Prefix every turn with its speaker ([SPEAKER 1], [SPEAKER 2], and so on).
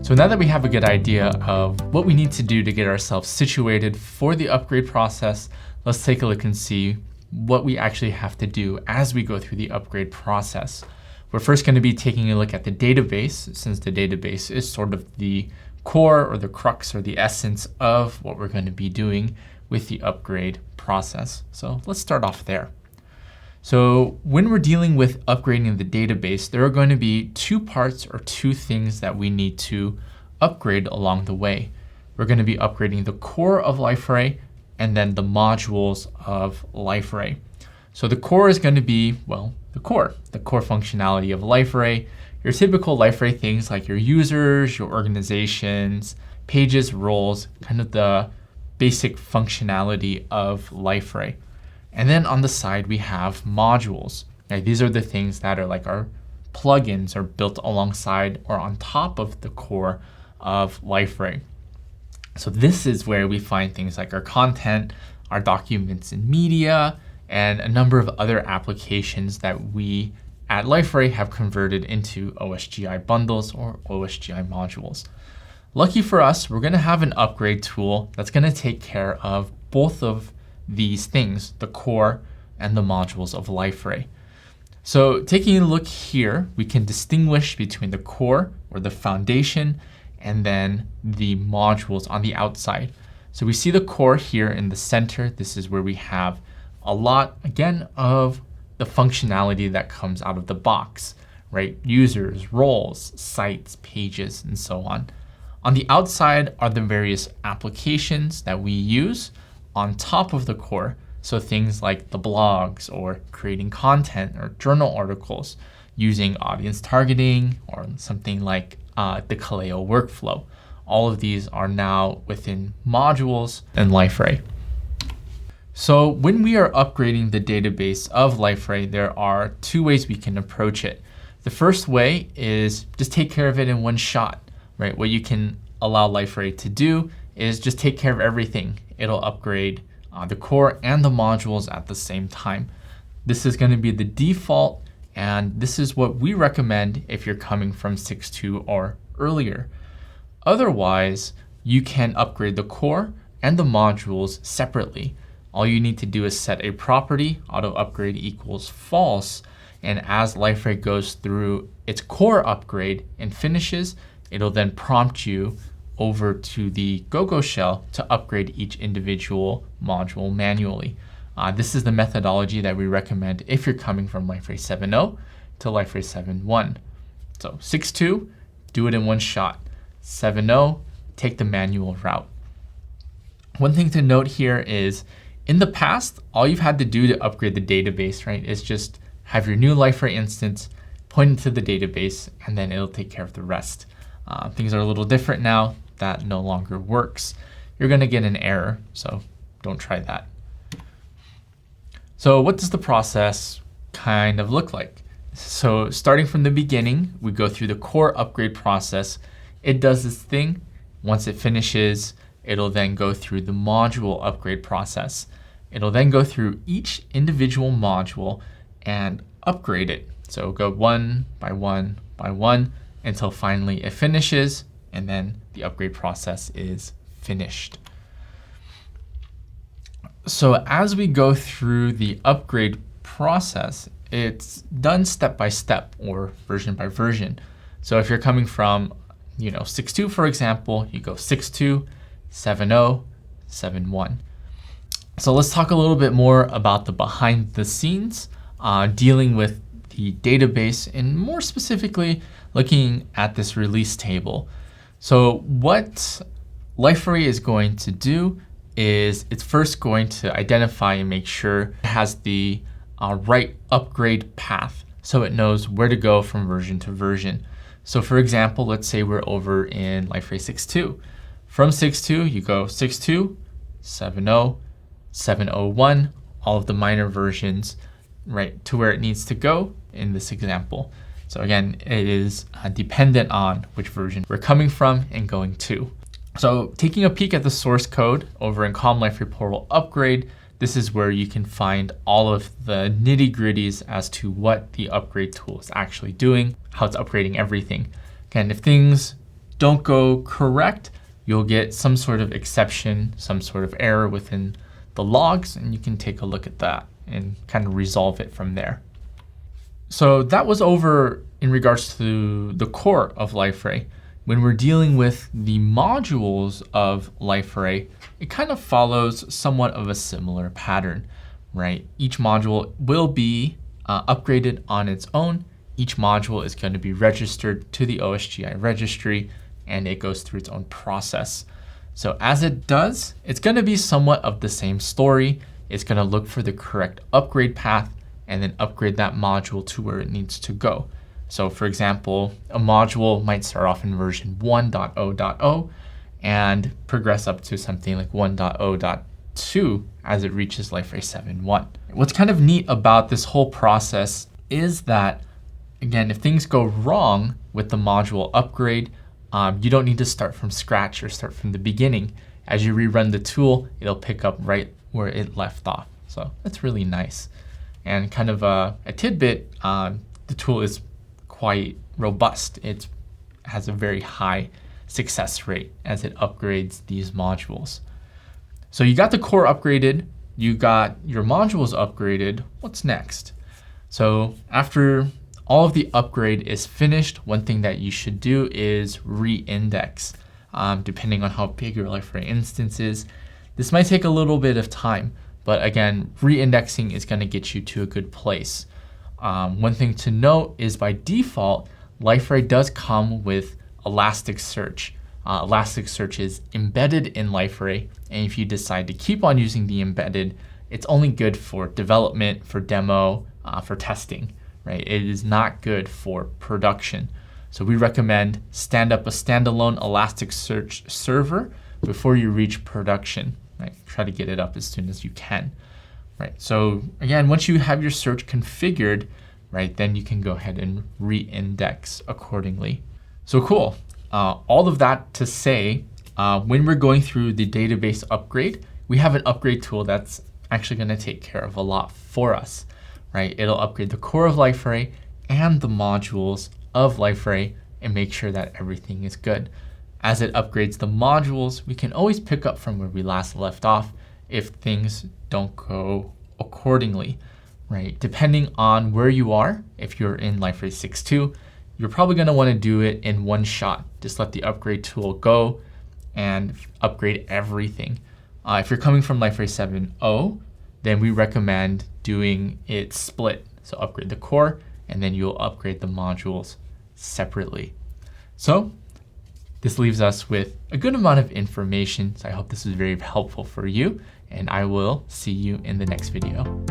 [SPEAKER 1] So now that we have a good idea of what we need to do to get ourselves situated for the upgrade process, let's take a look and see what we actually have to do as we go through the upgrade process. We're first going to be taking a look at the database, since the database is sort of the core or the crux or the essence of what we're going to be doing with the upgrade process. So let's start off there. So when we're dealing with upgrading the database, there are going to be two parts or two things that we need to upgrade along the way. We're going to be upgrading the core of Liferay and then the modules of Liferay. So the core is going to be, well, the core functionality of Liferay, your typical Liferay things like your users, your organizations, pages, roles, kind of the basic functionality of Liferay. And then on the side, we have modules. Now, these are the things that are like our plugins are built alongside or on top of the core of Liferay. So this is where we find things like our content, our documents and media, and a number of other applications that we at Liferay have converted into OSGI bundles or OSGI modules. Lucky for us, we're going to have an upgrade tool that's going to take care of both of these things, the core and the modules of Liferay. So taking a look here, we can distinguish between the core or the foundation and then the modules on the outside. So we see the core here in the center. This is where we have a lot, again, of the functionality that comes out of the box, right? Users, roles, sites, pages, and so on. On the outside are the various applications that we use on top of the core. So things like the blogs or creating content or journal articles using audience targeting or something like the Kaleo workflow. All of these are now within modules and Liferay. So when we are upgrading the database of Liferay, there are two ways we can approach it. The first way is just take care of it in one shot, right? What you can allow Liferay to do is just take care of everything. It'll upgrade the core and the modules at the same time. This is going to be the default, and this is what we recommend if you're coming from 6.2 or earlier. Otherwise, you can upgrade the core and the modules separately. All you need to do is set a property, auto upgrade equals false, and as Liferay goes through its core upgrade and finishes, it'll then prompt you over to the GoGo shell to upgrade each individual module manually. This is the methodology that we recommend if you're coming from Liferay 7.0 to Liferay 7.1. So 6.2, do it in one shot. 7.0, take the manual route. One thing to note here is, in the past, all you've had to do to upgrade the database, right, is just have your new Liferay instance, point it to the database, and then it'll take care of the rest. Things are a little different now. That no longer works. You're going to get an error, so don't try that. So what does the process kind of look like? So starting from the beginning, we go through the core upgrade process. It does this thing. Once it finishes, it'll then go through the module upgrade process. It'll then go through each individual module and upgrade it. So go one by one by one until finally it finishes, and then the upgrade process is finished. So as we go through the upgrade process, it's done step by step or version by version. So if you're coming from 6.2, for example, you go 6.2, 7.0, 7.1. So let's talk a little bit more about the behind the scenes, dealing with the database and more specifically looking at this release table. So what Liferay is going to do is it's first going to identify and make sure it has the right upgrade path so it knows where to go from version to version. So for example, let's say we're over in Liferay 6.2. From 6.2, you go 6.2, 7.0, 7.01, all of the minor versions, right, to where it needs to go in this example. So again, it is dependent on which version we're coming from and going to. So taking a peek at the source code over in COM Liferay Portal Upgrade, this is where you can find all of the nitty-gritties as to what the upgrade tool is actually doing, how it's upgrading everything. Again, if things don't go correct, you'll get some sort of exception, some sort of error within the logs, and you can take a look at that and kind of resolve it from there. So that was over in regards to the core of Liferay. When we're dealing with the modules of Liferay, it kind of follows somewhat of a similar pattern, right? Each module will be upgraded on its own. Each module is going to be registered to the OSGI registry, and it goes through its own process. So as it does, it's going to be somewhat of the same story. It's going to look for the correct upgrade path and then upgrade that module to where it needs to go. So for example, a module might start off in version 1.0.0 and progress up to something like 1.0.2 as it reaches Liferay 7.1. What's kind of neat about this whole process is that, again, if things go wrong with the module upgrade, you don't need to start from scratch or start from the beginning. As you rerun the tool, it'll pick up right where it left off. So that's really nice. And kind of a tidbit, the tool is quite robust. It has a very high success rate as it upgrades these modules. So you got the core upgraded, you got your modules upgraded. What's next? So after all of the upgrade is finished, one thing that you should do is re-index. Depending on how big your Liferay instance is, this might take a little bit of time, but again, re-indexing is going to get you to a good place. One thing to note is by default, Liferay does come with Elasticsearch. Elasticsearch is embedded in Liferay, and if you decide to keep on using the embedded, it's only good for development, for demo, for testing, right? It is not good for production. So we recommend stand up a standalone Elasticsearch server before you reach production, right? Try to get it up as soon as you can, right? So again, once you have your search configured, right, then you can go ahead and re-index accordingly. So cool. All of that to say, when we're going through the database upgrade, we have an upgrade tool that's actually going to take care of a lot for us, right? It'll upgrade the core of Liferay and the modules of Liferay and make sure that everything is good. As it upgrades the modules, we can always pick up from where we last left off if things don't go accordingly, right? Depending on where you are, if you're in Liferay 6.2, you're probably going to want to do it in one shot. Just let the upgrade tool go and upgrade everything. If you're coming from Liferay 7.0, then we recommend doing it split. So upgrade the core, and then you'll upgrade the modules separately. So this leaves us with a good amount of information. So I hope this was very helpful for you, and I will see you in the next video.